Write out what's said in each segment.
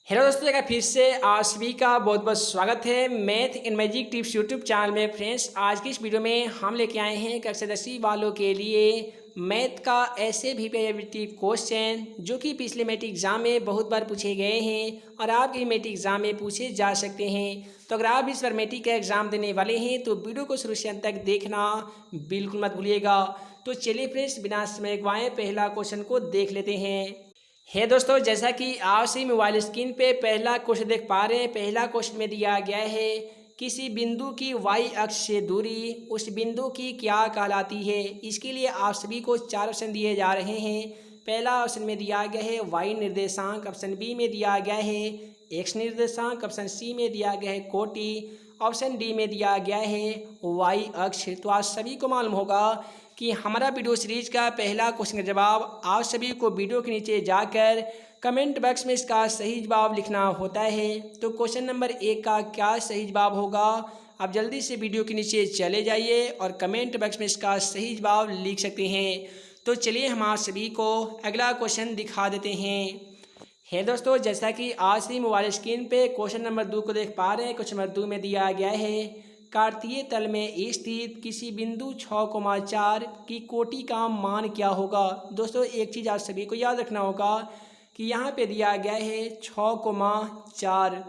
Hello दोस्तों, एक फिर से आप सभी का बहुत बहुत स्वागत है math in magic tips YouTube channel में। फ्रेंड्स, आज की इस वीडियो में हम लेके आए हैं कक्षा 10वीं वालों के लिए मैथ का ऐसे भी रिपीटेटिव क्वेश्चन जो कि पिछले मैट्रिक एग्जाम में बहुत बार पूछे गए हैं और आपके मैट्रिक एग्जाम में पूछे जा सकते हैं। तो अगर आप इस बार मैट्रिक का एग्जाम देने वाले हैं तो वीडियो को शुरू से अंत तक देखना बिल्कुल मत भूलिएगा। तो चलिए फ्रेंड्स, बिना समय गवाए पहला क्वेश्चन को देख लेते हैं। है दोस्तों, जैसा कि आप सही मोबाइल स्क्रीन पे पहला क्वेश्चन देख पा रहे हैं। पहला क्वेश्चन में दिया गया है किसी बिंदु की वाई अक्ष से दूरी उस बिंदु की क्या कहलाती है। इसके लिए आप सभी को चार ऑप्शन दिए जा रहे हैं। पहला ऑप्शन में दिया गया है वाई निर्देशांक, ऑप्शन बी में दिया गया है एक्स निर्देशांक, ऑप्शन सी में दिया गया है कोटि, ऑप्शन डी में दिया गया है वाई अक्ष। तो आप सभी को मालूम होगा कि हमारा वीडियो सीरीज का पहला क्वेश्चन का जवाब आप सभी को वीडियो के नीचे जाकर कमेंट बॉक्स में इसका सही जवाब लिखना होता है। तो क्वेश्चन नंबर 1 का क्या सही जवाब होगा, आप जल्दी से वीडियो के नीचे चले जाइए और कमेंट बॉक्स में इसका सही जवाब लिख सकते हैं। तो चलिए हम आप सभी को अगला क्वेश्चन दिखा देते हैं। दोस्तों, जैसा कि आज से मोबाइल स्क्रीन पे क्वेश्चन नंबर 2 को देख पा रहे हैं। क्वेश्चन नंबर 2 में दिया गया है कार्तीय तल में स्थित किसी बिंदु 6,4 की कोटि का मान क्या होगा। दोस्तों, एक चीज़ आप सभी को याद रखना होगा कि यहाँ पे दिया गया है 6,4।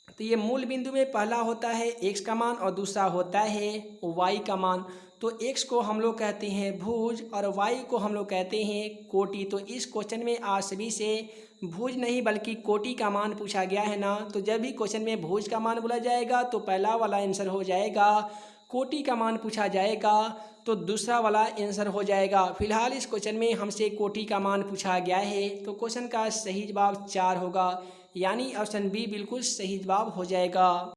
तो ये मूल बिंदु में पहला होता है एक्स का मान और दूसरा होता है वाई का मान। तो एक्स को हम लोग कहते हैं भुज और वाई को हम लोग कहते हैं कोटि। तो इस क्वेश्चन में आप सभी से भुज नहीं बल्कि कोटि का मान पूछा गया है ना। तो जब भी क्वेश्चन में भुज का मान बोला जाएगा तो पहला वाला आंसर हो जाएगा, कोटि का मान पूछा जाएगा तो दूसरा वाला आंसर हो जाएगा। फिलहाल इस क्वेश्चन में हमसे कोटि का मान पूछा गया है तो क्वेश्चन का सही जवाब 4 होगा, यानी ऑप्शन बी बिल्कुल सही जवाब हो जाएगा।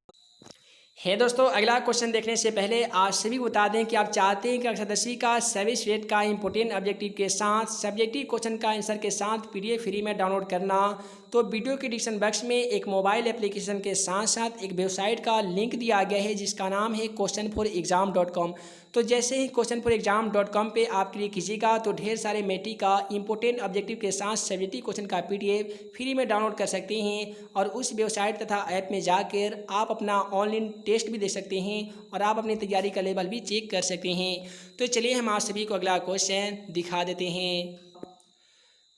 दोस्तों, अगला क्वेश्चन देखने से पहले आप सभी बता दें कि आप चाहते हैं कि कक्षा 10वीं का सभी सब्जेक्ट का इंपोर्टेंट ऑब्जेक्टिव के साथ सब्जेक्टिव क्वेश्चन का आंसर के साथ पीडीएफ फ्री में डाउनलोड करना, तो वीडियो के डिस्क्रिप्शन बॉक्स में एक मोबाइल एप्लीकेशन के साथ साथ एक वेबसाइट का लिंक दिया गया है जिसका नाम है questionforexam.com। तो जैसे ही questionforexam.com पे आप क्लिक कीजिएगा तो ढेर सारे मैट्रिक का इंपोर्टेंट ऑब्जेक्टिव के साथ सब्जेक्टिव क्वेश्चन का पीडीएफ फ्री में डाउनलोड कर सकते हैं और उस वेबसाइट तथा ऐप में जाकर आप अपना ऑनलाइन टेस्ट भी दे सकते हैं और आप अपनी तैयारी का लेवल भी चेक कर सकते हैं। तो चलिए हम आप सभी को अगला क्वेश्चन दिखा देते हैं।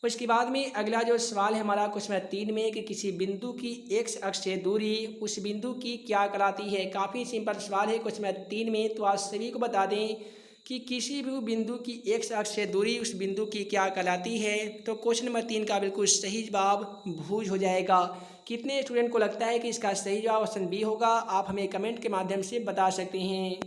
उसके बाद में अगला जो सवाल है हमारा क्वेश्चन 3 में कि किसी बिंदु की एक्स अक्ष से दूरी उस बिंदु की क्या कहलाती है। काफ़ी सिंपल सवाल है क्वेश्चन 3 में। तो आप सभी को बता दें कि किसी भी बिंदु की एक्स अक्ष से दूरी उस बिंदु की क्या कहलाती है। तो क्वेश्चन नंबर 3 का बिल्कुल सही जवाब भुज हो जाएगा। कितने स्टूडेंट को लगता है कि इसका सही जवाब ऑप्शन बी होगा, आप हमें कमेंट के माध्यम से बता सकते हैं।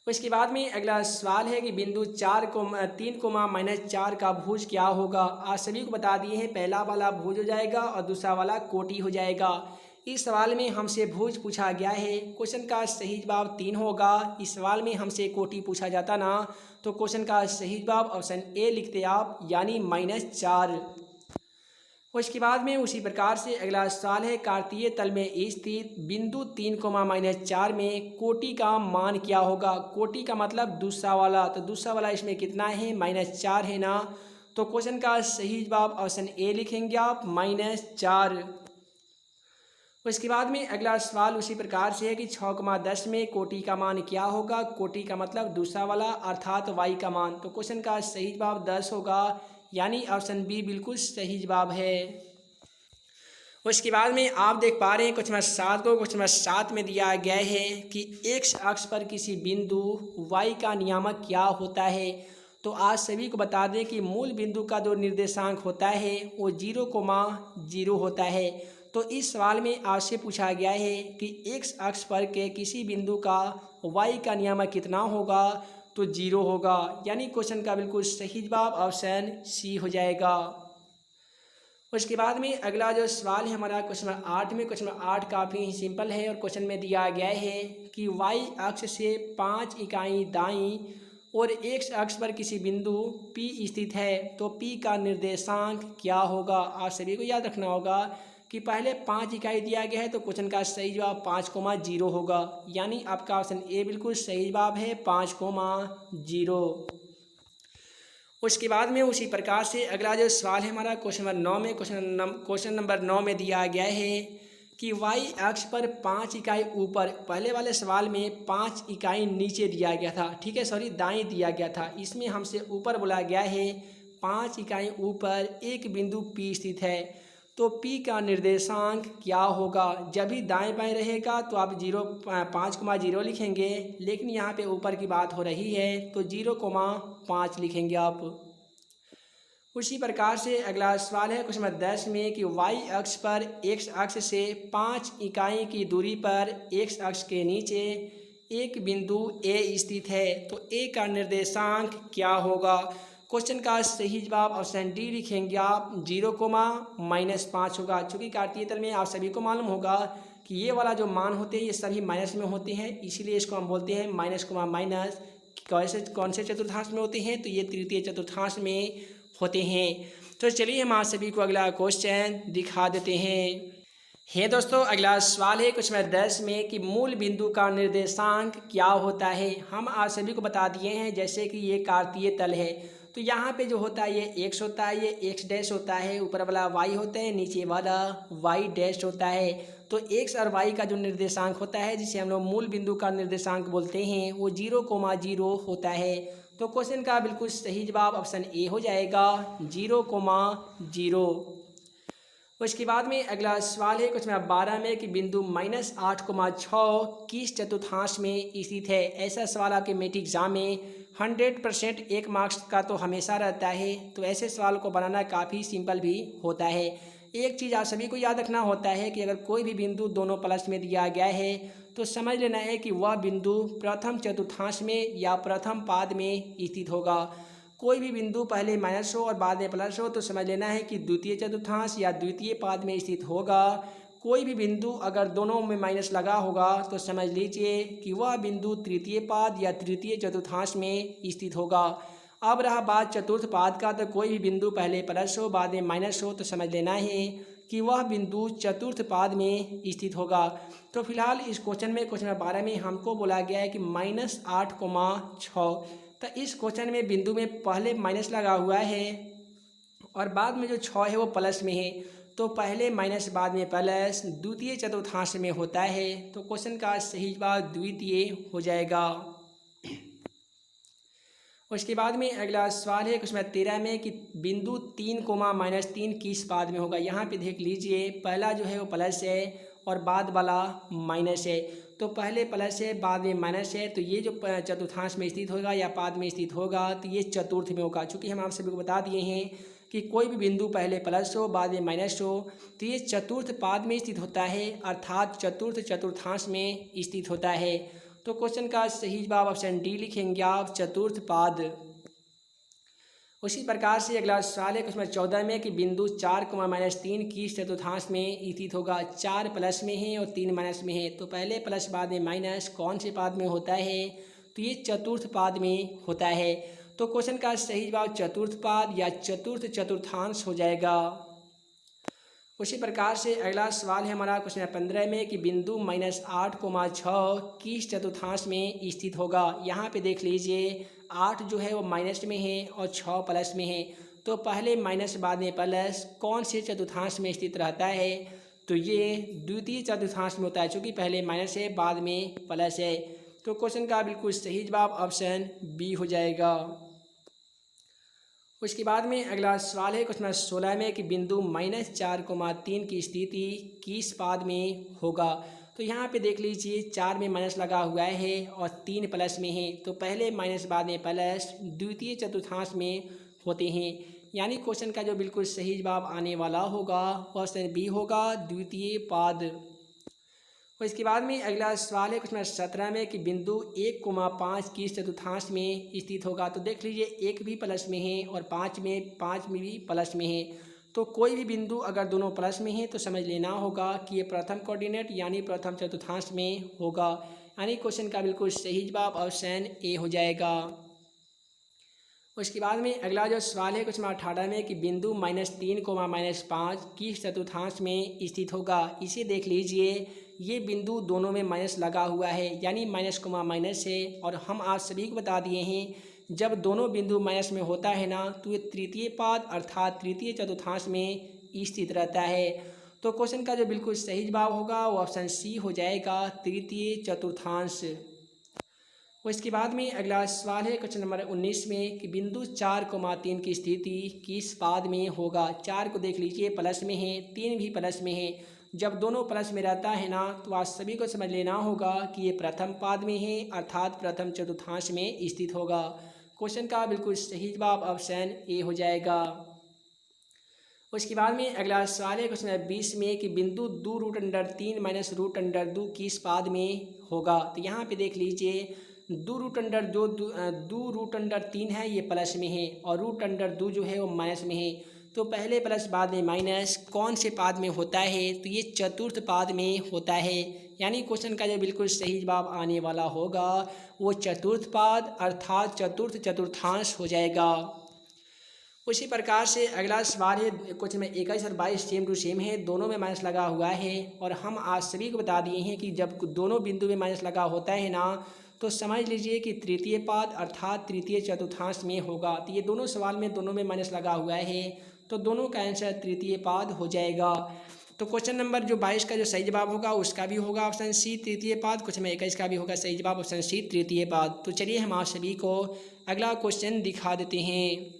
उसके बाद में अगला सवाल है कि बिंदु 3,-4 का भुज क्या होगा। आप सभी को बता दिए हैं पहला वाला भुज हो जाएगा और दूसरा वाला कोटि हो जाएगा। इस सवाल में हमसे भुज पूछा गया है, क्वेश्चन का सही जवाब 3 होगा। इस सवाल में हमसे कोटि पूछा जाता ना तो क्वेश्चन का सही जवाब ऑप्शन ए लिखते आप, यानी -4। उसके बाद में उसी प्रकार से अगला सवाल है कार्तीय तल में स्थित बिंदु 3,-4 में कोटि का मान क्या होगा। कोटि का मतलब दूसरा वाला, तो दूसरा वाला इसमें कितना है -4 है ना। तो क्वेश्चन का सही जवाब ऑप्शन ए लिखेंगे आप, -4। उसके बाद में अगला सवाल उसी प्रकार से है कि 6,10 में कोटि का मान क्या होगा। कोटि का मतलब दूसरा वाला अर्थात वाई का मान। तो क्वेश्चन का सही जवाब 10 होगा, यानी ऑप्शन बी बिल्कुल सही जवाब है। उसके बाद में आप देख पा रहे हैं क्वेश्चन नंबर 7 को। क्वेश्चन नंबर 7 में दिया गया है कि एक्स अक्ष पर किसी बिंदु वाई का नियामक क्या होता है। तो आज सभी को बता दें कि मूल बिंदु का जो निर्देशांक होता है वो 0,0 होता है। तो इस सवाल में आपसे पूछा गया है कि एक्स अक्ष पर के किसी बिंदु का वाई का नियामक कितना होगा। तो 0 होगा, यानी क्वेश्चन का बिल्कुल सही जवाब ऑप्शन सी हो जाएगा। उसके बाद में अगला जो सवाल है हमारा क्वेश्चन नंबर 8 में। क्वेश्चन नंबर 8 काफ़ी ही सिंपल है और क्वेश्चन में दिया गया है कि वाई अक्ष से 5 इकाई दाईं और एक्स अक्ष पर किसी बिंदु P स्थित है तो P का निर्देशांक क्या होगा। आप सभी को याद रखना होगा कि पहले 5 इकाई दिया गया है तो क्वेश्चन का सही जवाब 5,0 होगा, यानी आपका ऑप्शन ए बिल्कुल सही जवाब है 5,0। उसके बाद में उसी प्रकार से अगला जो सवाल है हमारा क्वेश्चन नंबर 9 में क्वेश्चन नंबर 9 में दिया गया है कि वाई अक्ष पर 5 इकाई ऊपर, पहले वाले सवाल में 5 इकाई नीचे दिया गया था, ठीक है, सॉरी दाएं दिया गया था, इसमें हमसे ऊपर बोला गया है 5 इकाई ऊपर एक बिंदु P स्थित है, तो P का निर्देशांक क्या होगा। जब भी दाएं बाएं रहेगा तो आप 5,0 लिखेंगे, लेकिन यहाँ पे ऊपर की बात हो रही है तो 0,5 लिखेंगे आप। उसी प्रकार से अगला सवाल है क्वेश्चन नंबर 10 में कि वाई अक्ष पर एक्स अक्ष से 5 इकाई की दूरी पर एक्स अक्ष के नीचे एक बिंदु ए स्थित है, तो ए का निर्देशांक क्या होगा। क्वेश्चन का सही जवाब ऑप्शन डी लिखेंगे आप, 0,-5 होगा। चूँकि कार्तीय तल में आप सभी को मालूम होगा कि ये वाला जो मान होते हैं ये सभी माइनस में होते हैं, इसीलिए इसको हम बोलते हैं माइनस कोमा माइनस। कौन से चतुर्थांश में होते हैं, तो ये तृतीय चतुर्थांश में होते हैं। तो चलिए हम आप सभी को अगला क्वेश्चन दिखा देते हैं। दोस्तों, अगला सवाल है क्वेश्चन नंबर 10 में कि मूल बिंदु का निर्देशांक क्या होता है। हम आप सभी को बता दिए हैं, जैसे कि ये कार्तीय तल है तो यहाँ पे जो होता है ये एक्स होता है, ये एक्स डैश होता है, ऊपर वाला वाई होता है, नीचे वाला वाई डैश होता है। तो एक्स और वाई का जो निर्देशांक होता है, जिसे हम लोग मूल बिंदु का निर्देशांक बोलते हैं, वो 0,0 होता है। तो क्वेश्चन का बिल्कुल सही जवाब ऑप्शन ए हो जाएगा, 0,0। उसके बाद में अगला सवाल है क्वेश्चन नंबर 12 में कि बिंदु -8,6 किस चतुर्थांश में स्थित है। ऐसा सवाल आपके मैट्रिक एग्जाम में 100% 1 मार्क्स का तो हमेशा रहता है, तो ऐसे सवाल को बनाना काफ़ी सिंपल भी होता है। एक चीज़ आप सभी को याद रखना होता है कि अगर कोई भी बिंदु दोनों प्लस में दिया गया है तो समझ लेना है कि वह बिंदु प्रथम चतुर्थांश में या प्रथम पाद में स्थित होगा। कोई भी बिंदु पहले माइनस हो और बाद में प्लस हो तो समझ लेना है कि द्वितीय चतुर्थांश या द्वितीय पाद में स्थित होगा। कोई भी बिंदु अगर दोनों में माइनस लगा होगा तो समझ लीजिए कि वह बिंदु तृतीय पाद या तृतीय चतुर्थांश में स्थित होगा। अब रहा बात चतुर्थ पाद का, तो कोई भी बिंदु पहले प्लस हो बाद में माइनस हो तो समझ लेना है कि वह बिंदु चतुर्थ पाद में स्थित होगा। तो फिलहाल इस क्वेश्चन में क्वेश्चन नंबर 12 में हमको बोला गया है कि -8,6, तो इस क्वेश्चन में बिंदु में पहले माइनस लगा हुआ है और बाद में जो 6 है वो प्लस में है, तो पहले माइनस बाद में प्लस द्वितीय चतुर्थांश में होता है। तो क्वेश्चन का सही जवाब द्वितीय हो जाएगा। उसके बाद में अगला सवाल है क्वेश्चन 13 में कि बिंदु 3,-3 किस पाद में होगा। यहाँ पे देख लीजिए, पहला जो है वो प्लस है और बाद वाला माइनस है, तो पहले प्लस है बाद में माइनस है, तो ये जो चतुर्थांश में स्थित होगा या पाद में स्थित होगा तो ये चतुर्थ में होगा। चूँकि हम आप सभी को बता दिए हैं कि कोई भी बिंदु पहले प्लस हो बाद में माइनस हो तो ये चतुर्थ पाद में स्थित होता है, अर्थात चतुर्थ चतुर्थांश में स्थित होता है। तो क्वेश्चन का सही जवाब ऑप्शन डी लिखेंगे आप, चतुर्थ पाद। उसी प्रकार से अगला सवाल है क्वेश्चन 14 में कि बिंदु 4,-3 किस चतुर्थांश में स्थित होगा। 4 प्लस में है और 3 माइनस में है, तो पहले प्लस बाद में माइनस कौन से पाद में होता है, तो ये चतुर्थ पाद में होता है। तो क्वेश्चन का सही जवाब चतुर्थ पाद या चतुर्थ चतुर्थांश हो जाएगा। उसी प्रकार से अगला सवाल है हमारा क्वेश्चन 15 में कि बिंदु -8,6 किस चतुर्थांश में स्थित होगा। यहाँ पे देख लीजिए, 8 जो है वो माइनस में है और 6 प्लस में है, तो पहले माइनस बाद में प्लस कौन से चतुर्थांश में स्थित रहता है, तो ये द्वितीय चतुर्थांश में होता है। चूँकि पहले माइनस है बाद में प्लस है, तो क्वेश्चन का बिल्कुल सही जवाब ऑप्शन बी हो जाएगा। उसके बाद में अगला सवाल है क्वेश्चन 16 में कि बिंदु -4,3 की स्थिति किस पाद में होगा। तो यहाँ पे देख लीजिए, 4 में माइनस लगा हुआ है और 3 प्लस में है, तो पहले माइनस बाद में प्लस द्वितीय चतुर्थांश में होते हैं, यानी क्वेश्चन का जो बिल्कुल सही जवाब आने वाला होगा वह ऑप्शन बी होगा, द्वितीय पाद। और इसके बाद में अगला सवाल है क्वेश्चन 17 में कि बिंदु 1,5 किस चतुर्थांश में स्थित होगा। तो देख लीजिए, 1 भी प्लस में है और 5 में भी प्लस में है, तो कोई भी बिंदु अगर दोनों प्लस में है तो समझ लेना होगा कि ये प्रथम कोऑर्डिनेट यानी प्रथम चतुर्थांश में होगा, यानी क्वेश्चन का बिल्कुल सही जवाब ऑप्शन ए हो जाएगा। उसके बाद में अगला जो सवाल है क्वेश्चन 18 में कि बिंदु -3,-5 किस चतुर्थांश में स्थित होगा। इसे देख लीजिए, ये बिंदु दोनों में माइनस लगा हुआ है, यानी माइनस कोमा माइनस है, और हम आप सभी को बता दिए हैं जब दोनों बिंदु माइनस में होता है ना तो ये तृतीय पाद अर्थात तृतीय चतुर्थांश में स्थित रहता है। तो क्वेश्चन का जो बिल्कुल सही जवाब होगा वो ऑप्शन सी हो जाएगा, तृतीय चतुर्थांश। और इसके बाद में अगला सवाल है क्वेश्चन नंबर 19 में कि बिंदु 4,3 की स्थिति किस पाद में होगा। 4 को देख लीजिए प्लस में है, 3 भी प्लस में है। जब दोनों प्लस में रहता है ना तो आप सभी को समझ लेना होगा कि ये प्रथम पाद में है अर्थात प्रथम चतुर्थांश में स्थित होगा। क्वेश्चन का बिल्कुल सही जवाब ऑप्शन ए हो जाएगा। उसके बाद में अगला सवाल है क्वेश्चन नंबर 20 में कि बिंदु 2√3 माइनस √2 किस पाद में होगा। तो यहाँ पे देख लीजिए 2√3 है ये प्लस में है और √2 जो है वो माइनस में है। तो पहले प्लस बाद में माइनस कौन से पाद में होता है, तो ये चतुर्थ पाद में होता है। यानी क्वेश्चन का जो बिल्कुल सही जवाब आने वाला होगा वो चतुर्थ पाद अर्थात चतुर्थ चतुर्थांश हो जाएगा। उसी प्रकार से अगला सवाल है क्वेश्चन में 21 और 22 सेम टू सेम है, दोनों में माइनस लगा हुआ है। और हम आज सभी को बता दिए हैं कि जब दोनों बिंदु में माइनस लगा होता है ना तो समझ लीजिए कि तृतीय पाद अर्थात तृतीय चतुर्थांश में होगा। तो ये दोनों सवाल में दोनों में माइनस लगा हुआ है तो दोनों का आंसर तृतीय पाद हो जाएगा। तो क्वेश्चन नंबर जो 22 का जो सही जवाब होगा उसका भी होगा ऑप्शन सी तृतीय पाद। क्वेश्चन नंबर 21 का भी होगा सही जवाब ऑप्शन सी तृतीय पाद। तो चलिए हम आप सभी को अगला क्वेश्चन दिखा देते हैं।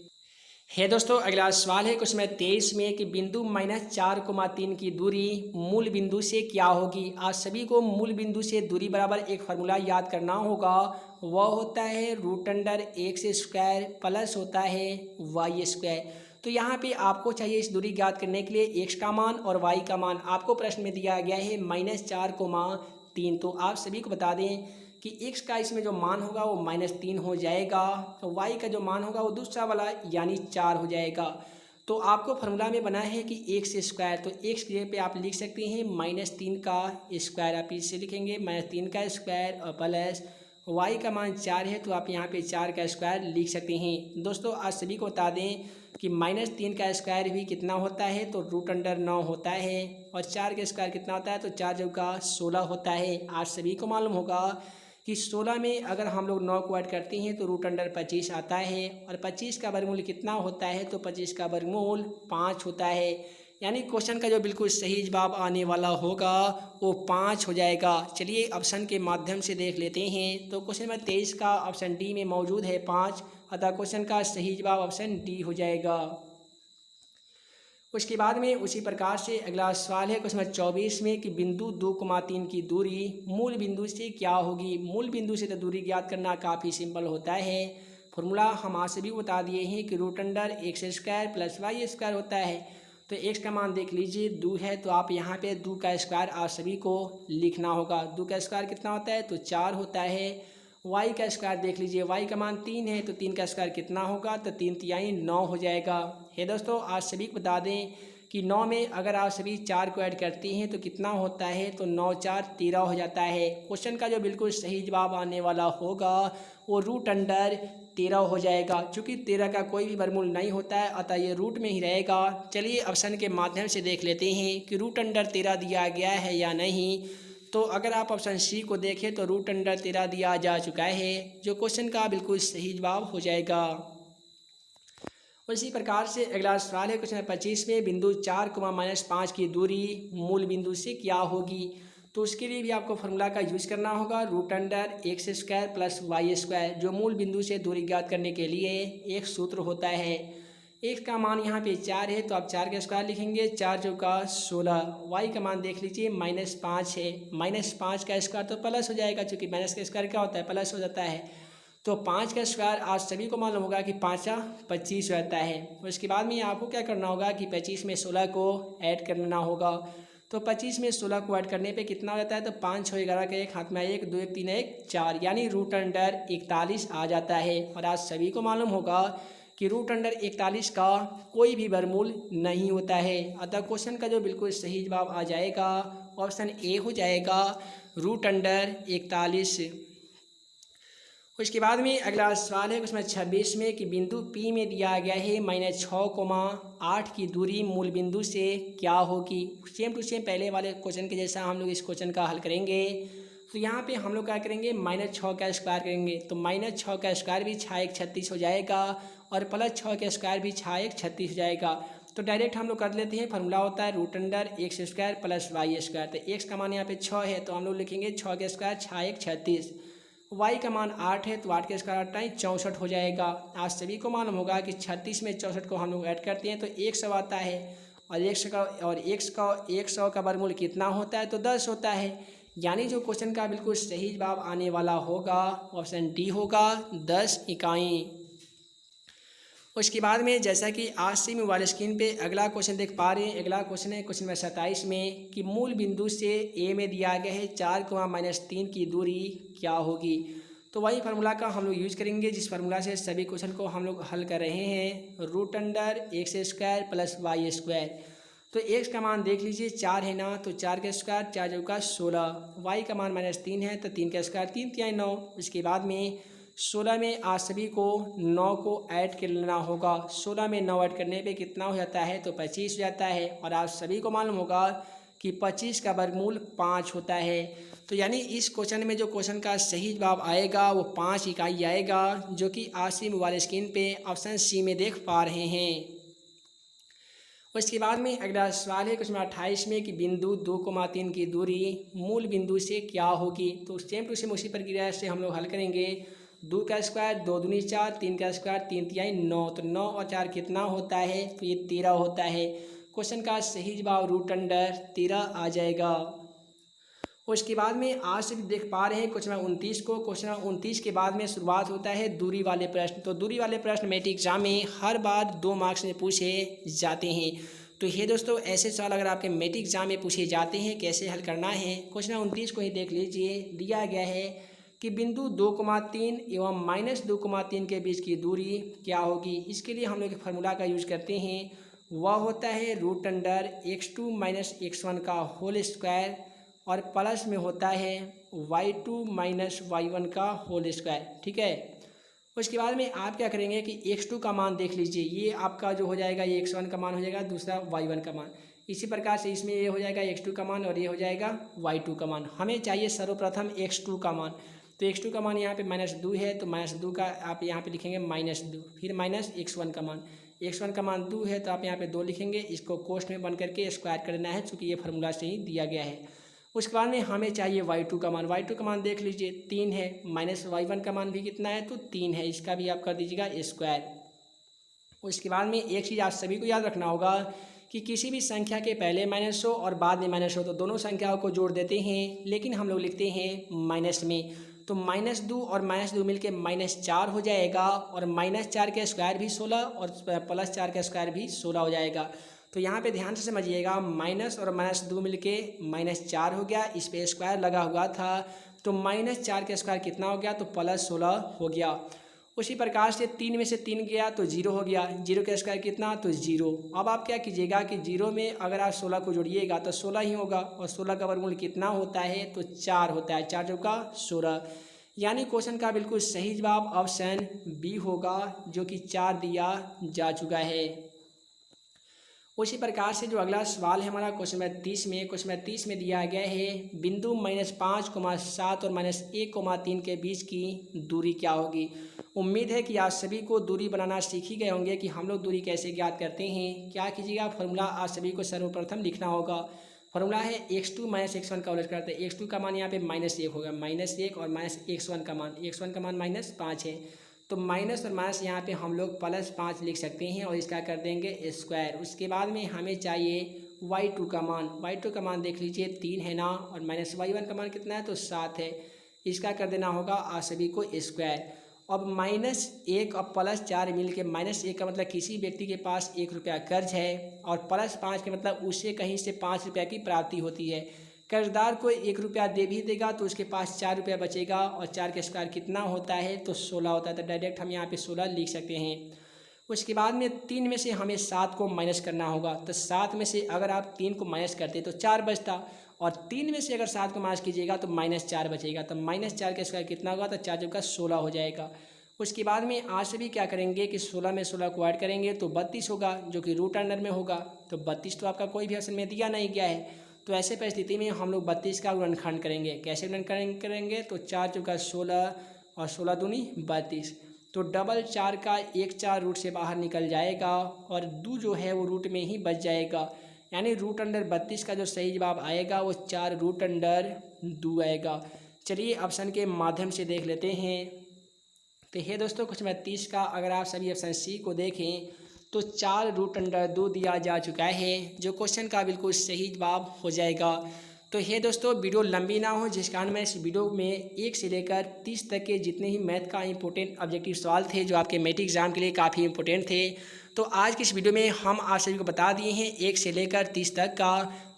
दोस्तों अगला सवाल है क्वेश्चन नंबर 23 में कि बिंदु -4,3 की दूरी मूल बिंदु से क्या होगी। आप सभी को मूल बिंदु से दूरी बराबर एक फार्मूला याद करना होगा, वह होता है √x² प्लस होता है y²। तो यहाँ पे आपको चाहिए इस दूरी ज्ञात करने के लिए x का मान और y का मान आपको प्रश्न में दिया गया है -4,3। तो आप सभी को बता दें कि x का इसमें जो मान होगा वो -3 हो जाएगा, तो y का जो मान होगा वो दूसरा वाला यानी 4 हो जाएगा। तो आपको फार्मूला में बना है कि x², तो x की जगह पे आप लिख सकते हैं -3 का स्क्वायर, आप इसे लिखेंगे -3 का स्क्वायर और प्लस y का मान 4 है तो आप यहाँ पे 4 का स्क्वायर लिख सकते हैं। दोस्तों आज सभी को बता दें कि -3 का स्क्वायर भी कितना होता है, तो √9 होता है और 4 का स्क्वायर कितना होता है, तो 4 चौका 16 होता है। आज सभी को मालूम होगा कि 16 में अगर हम लोग 9 को ऐड करते हैं तो √25 आता है और 25 का वर्गमूल कितना होता है, तो 25 का वर्गमूल 5 होता है। यानी क्वेश्चन का जो बिल्कुल सही जवाब आने वाला होगा वो 5 हो जाएगा। चलिए ऑप्शन के माध्यम से देख लेते हैं। तो क्वेश्चन नंबर 23 का ऑप्शन डी में मौजूद है 5, अतः क्वेश्चन का सही जवाब ऑप्शन डी हो जाएगा। उसके बाद में उसी प्रकार से अगला सवाल है क्वेश्चन नंबर 24 में कि बिंदु 2,3 की दूरी मूल बिंदु से क्या होगी। मूल बिंदु से तो दूरी ज्ञात करना काफ़ी सिंपल होता है। फॉर्मूला हम आज भी बता दिए हैं कि √x² प्लस y² होता है। तो x का मान देख लीजिए 2 है तो आप यहाँ पे 2 का स्क्वायर आप सभी को लिखना होगा। 2 का स्क्वायर कितना होता है, तो 4 होता है। y का स्क्वायर देख लीजिए, y का मान 3 है तो 3 का स्क्वायर कितना होगा, तो 3 तिहाई 9 हो जाएगा। दोस्तों आज सभी को बता दें कि 9 में अगर आप सभी 4 को ऐड करते हैं तो कितना होता है, तो 9 4 13 हो जाता है। क्वेश्चन का जो बिल्कुल सही जवाब आने वाला होगा वो √13 हो जाएगा। चूँकि 13 का कोई भी वर्गमूल नहीं होता है अतः ये रूट में ही रहेगा। चलिए ऑप्शन के माध्यम से देख लेते हैं कि √13 दिया गया है या नहीं। तो अगर आप ऑप्शन सी को देखें तो √13 दिया जा चुका है, जो क्वेश्चन का बिल्कुल सही जवाब हो जाएगा। उसी प्रकार से अगला सवाल है क्वेश्चन 25 में बिंदु 4,-5 की दूरी मूल बिंदु से क्या होगी। तो उसके लिए भी आपको फार्मूला का यूज़ करना होगा √x² प्लस y², जो मूल बिंदु से दूरी ज्ञात करने के लिए एक सूत्र होता है। x का मान यहाँ पे 4 है तो आप 4 का स्क्वायर लिखेंगे, 4 चौका 16। y का मान देख लीजिए -5 है, -5 का स्क्वायर तो प्लस हो जाएगा, क्योंकि माइनस का स्क्वायर क्या होता है, प्लस हो जाता है। तो 5 का स्क्वायर आज सभी को मालूम होगा कि 5 25 रहता है। उसके बाद में आपको क्या करना होगा कि 25 में 16 को ऐड करना होगा। तो 25 में 16 को ऐड करने पे कितना हो जाता है, तो 5 6 11 का 1 हाथ में 1 2 1 3 1 4 यानी √41 आ जाता है। और आज सभी को मालूम होगा कि √41 का कोई भी वर्गमूल नहीं होता है, अतः क्वेश्चन का जो बिल्कुल सही जवाब आ जाएगा ऑप्शन ए हो जाएगा √41। उसके बाद में अगला सवाल है उसमें 26 में कि बिंदु P में दिया गया है -6,8 की दूरी मूल बिंदु से क्या होगी। सेम टू सेम पहले वाले क्वेश्चन के जैसा हम लोग इस क्वेश्चन का हल करेंगे। तो यहाँ पे हम लोग क्या करेंगे, -6 का स्क्वायर करेंगे, तो -6 का स्क्वायर भी 6 एक 36 हो जाएगा और +6 का स्क्वायर भी 6 एक 36 हो जाएगा। तो डायरेक्ट हम लोग कर लेते हैं, फार्मूला होता है √x² + y²। तो x का मान यहाँ पे 6 है, तो हम लोग लिखेंगे 6 का स्क्वायर 6 एक 36। y का मान 8 है, तो 8 का स्क्वायर 8 64 हो जाएगा। आज सभी को मालूम होगा कि 36 में 64 को हम लोग ऐड करते हैं तो 100 आता है, और 100 का वर्गमूल कितना होता है, तो 10 होता है। यानी जो क्वेश्चन का बिल्कुल सही जवाब आने वाला होगा ऑप्शन डी होगा, 10 इकाई। उसके बाद में जैसा कि आज से मोबाइल स्क्रीन पे अगला क्वेश्चन देख पा रहे हैं, अगला क्वेश्चन है क्वेश्चन नंबर 27 में कि मूल बिंदु से ए में दिया गया है 4, -3 की दूरी क्या होगी। तो वही फार्मूला का हम लोग यूज करेंगे जिस फार्मूला से सभी क्वेश्चन को हम लोग हल कर रहे हैं, √x² + y²। तो x का मान देख लीजिए 4 है ना, तो 4 का स्क्वायर 4 चौका 16, y का मान -3 है तो 3 का स्क्वायर 3 तिहाई 9। उसके बाद में 16 में आज सभी को 9 को ऐड कर लेना होगा। 16 में 9 ऐड करने पे कितना हो जाता है, तो 25 हो जाता है। और आप सभी को मालूम होगा कि 25 का वर्गमूल 5 होता है। तो यानी इस क्वेश्चन में जो क्वेश्चन का सही जवाब आएगा वो 5 इकाई आएगा, जो कि आज से मोबाइल स्क्रीन पे ऑप्शन सी में देख पा रहे हैं। उसके बाद में अगला सवाल है क्वेश्चन 28 में कि बिंदु 2, 3 की दूरी मूल बिंदु से क्या होगी। तो सेम टू सेम उसी प्रक्रिया से हम लोग हल करेंगे। 2 का स्क्वायर 2 दूनी 4, 3 का स्क्वायर 3 तिहाई 9, तो 9 और 4 कितना होता है, तो ये 13 होता है। क्वेश्चन का सही जवाब √13 आ जाएगा। उसके बाद में आज से भी देख पा रहे हैं क्वेश्चन 29 को। क्वेश्चन 29 के बाद में शुरुआत होता है दूरी वाले प्रश्न। तो दूरी वाले प्रश्न मैट्रिक एग्जाम में हर बार 2 मार्क्स में पूछे जाते हैं। तो ये दोस्तों ऐसे सवाल अगर आपके मैट्रिक एग्जाम में पूछे जाते हैं कैसे हल करना है, क्वेश्चन 29 को ही देख लीजिए। दिया गया है कि बिंदु 2, 3 एवं -2, 3 के बीच की दूरी क्या होगी। इसके लिए हम लोग एक फार्मूला का यूज करते हैं, वह होता है √x2 - x1 का होल स्क्वायर और प्लस में होता है y2 - y1 का होल स्क्वायर। ठीक है। उसके बाद में आप क्या करेंगे कि x2 का मान देख लीजिए, ये आपका जो हो जाएगा ये x1 का मान हो जाएगा, दूसरा y1 का मान। इसी प्रकार से इसमें ये हो जाएगा x2 का मान और ये हो जाएगा y2 का मान। हमें चाहिए सर्वप्रथम x2 का मान। तो x2 का मान यहाँ पे -2 है, तो -2 का आप यहाँ पे लिखेंगे -2, फिर -x1 का मान। x1 का मान 2 है तो आप यहाँ पे 2 लिखेंगे, इसको कोष्ठ में बन करके स्क्वायर करना है, चूँकि ये फार्मूला से ही दिया गया है। उसके बाद में हमें चाहिए y2 का मान। y2 का मान देख लीजिए 3 है, -y1 का मान भी कितना है, तो 3 है, इसका भी आप कर दीजिएगा स्क्वायर। उसके बाद में एक चीज़ आप सभी को याद रखना होगा कि किसी भी संख्या के पहले माइनस हो और बाद में माइनस हो तो दोनों संख्याओं को जोड़ देते हैं, लेकिन हम लोग लिखते हैं माइनस में। तो -2 और -2 मिलके -4 हो जाएगा, और -4 का स्क्वायर भी 16 और +4 का स्क्वायर भी 16 हो जाएगा। तो यहाँ पे ध्यान से समझिएगा, माइनस और -2 मिलके -4 हो गया, इस पे स्क्वायर लगा हुआ था, तो -4 का स्क्वायर कितना हो गया, तो +16 हो गया। उसी प्रकार से 3 में से 3 गया तो 0 हो गया, 0 का स्क्वायर कितना, तो 0। अब आप क्या कीजिएगा कि 0 में अगर आप 16 को जोड़िएगा तो 16 ही होगा, और 16 का वर्गमूल कितना होता है, तो 4 होता है, 4 चौका 16। यानी क्वेश्चन का बिल्कुल सही जवाब ऑप्शन बी होगा, जो कि 4 दिया जा चुका है। उसी प्रकार से जो अगला सवाल है हमारा क्वेश्चन नंबर 30 में दिया गया है बिंदु -5, 7 और -1, 3 के बीच की दूरी क्या होगी। उम्मीद है कि आप सभी को दूरी बनाना सीख ही गए होंगे कि हम लोग दूरी कैसे ज्ञात करते हैं। क्या कीजिएगा, फार्मूला आप सभी को सर्वप्रथम लिखना होगा। फार्मूला है x2 - x1 का होल स्क्वायर। तो x2 का मान यहाँ पे -1 होगा, -1 और -x1 का मान, x1 का मान -5 है, तो माइनस और माइनस यहाँ पे हम लोग +5 लिख सकते हैं, और इसका कर देंगे स्क्वायर। उसके बाद में हमें चाहिए y2 का मान। y2 का मान देख लीजिए 3 है ना, और -y1 का मान कितना है, तो 7 है, इसका कर देना होगा आप सभी को स्क्वायर। अब -1 और +4 मिल के, -1 का मतलब किसी व्यक्ति के पास 1 रुपया कर्ज है, और +5 का मतलब उसे कहीं से 5 रुपया की प्राप्ति होती है। कर्जदार को 1 रुपया दे भी देगा तो उसके पास 4 रुपया बचेगा, और 4 का स्क्वायर कितना होता है, तो 16 होता है। तो डायरेक्ट हम यहाँ पे 16 लिख सकते हैं। उसके बाद में 3 में से हमें 7 को माइनस करना होगा। तो 7 में से अगर आप 3 को माइनस करते तो 4 बचता, और 3 में से अगर 7 को माइनस कीजिएगा तो -4 बचेगा। तो -4 का स्क्वायर कितना होगा, तो 4 चौका 16 हो जाएगा। उसके बाद में आज से भी क्या करेंगे कि 16 में 16 को ऐड करेंगे तो 32 होगा, जो कि रूट अंडर में होगा। तो 32 तो आपका कोई भी ऑप्शन में दिया नहीं गया है, तो ऐसे परिस्थिति में हम लोग 32 का गुणनखंड करेंगे। कैसे गुणनखंड करेंगे? तो 4 चौका 16 और 16 दूनी 32। तो डबल 4 का एक 4 रूट से बाहर निकल जाएगा और 2 जो है वो रूट में ही बच जाएगा, यानी रूट अंडर 32 का जो सही जवाब आएगा वो 4 रूट अंडर 2 आएगा। चलिए ऑप्शन के माध्यम से देख लेते हैं। तो हे दोस्तों क्वेश्चन 32 का अगर आप सभी ऑप्शन सी को देखें तो 4 रूट अंडर 2 दिया जा चुका है, जो क्वेश्चन का बिल्कुल सही जवाब हो जाएगा। तो हे दोस्तों वीडियो लंबी ना हो, जिस कारण मैं इस वीडियो में 1 से लेकर 30 तक के जितने ही मैथ का इंपॉर्टेंट ऑब्जेक्टिव सवाल थे जो आपके मैट्रिक एग्जाम के लिए काफ़ी इंपॉर्टेंट थे, तो आज की इस वीडियो में हम आप सभी को बता दिए हैं 1 से लेकर 30 तक का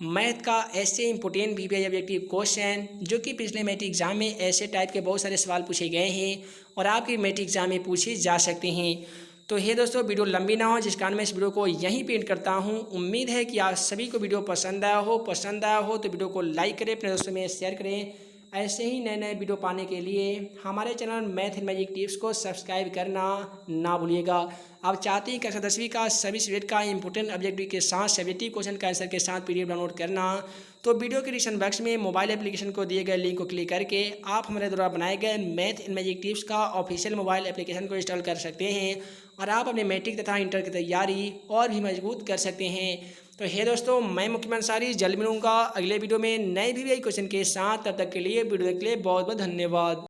मैथ का ऐसे इंपॉर्टेंट वीवीआई ऑब्जेक्टिव क्वेश्चन जो कि पिछले मैट्रिक एग्जाम में ऐसे टाइप के बहुत सारे सवाल पूछे गए हैं और आपके मैट्रिक एग्जाम में पूछे जा सकते हैं। तो हे दोस्तों वीडियो लंबी ना हो, जिस कारण मैं इस वीडियो को यहीं पे एंड करता हूँ। उम्मीद है कि आप सभी को वीडियो पसंद आया हो तो वीडियो को लाइक करें, अपने दोस्तों में शेयर करें। ऐसे ही नए नए वीडियो पाने के लिए हमारे channel math and magic tips को सब्सक्राइब करना ना भूलिएगा। आप चाहते हैं कक्षा 10वीं का सभी सब्जेक्ट का इंपॉर्टेंट ऑब्जेक्टिव के साथ सब्जेक्टिव क्वेश्चन का आंसर के साथ पीडीएफ डाउनलोड करना, तो वीडियो के डिस्क्रिप्शन बॉक्स में मोबाइल एप्लीकेशन को दिए गए लिंक को क्लिक करके आप हमारे द्वारा बनाए गए मैथ एंड मैजिक टिप्स का ऑफिशियल मोबाइल एप्लीकेशन को इंस्टॉल कर सकते हैं और आप अपने मैट्रिक तथा इंटर की तैयारी और भी मजबूत कर सकते हैं। तो हे दोस्तों मैं मुख्यमंत्री अंसारी जल्द मिलूंगा अगले वीडियो में नए वीवीआई क्वेश्चन के साथ। तब तक के लिए वीडियो देखने के लिए बहुत बहुत धन्यवाद।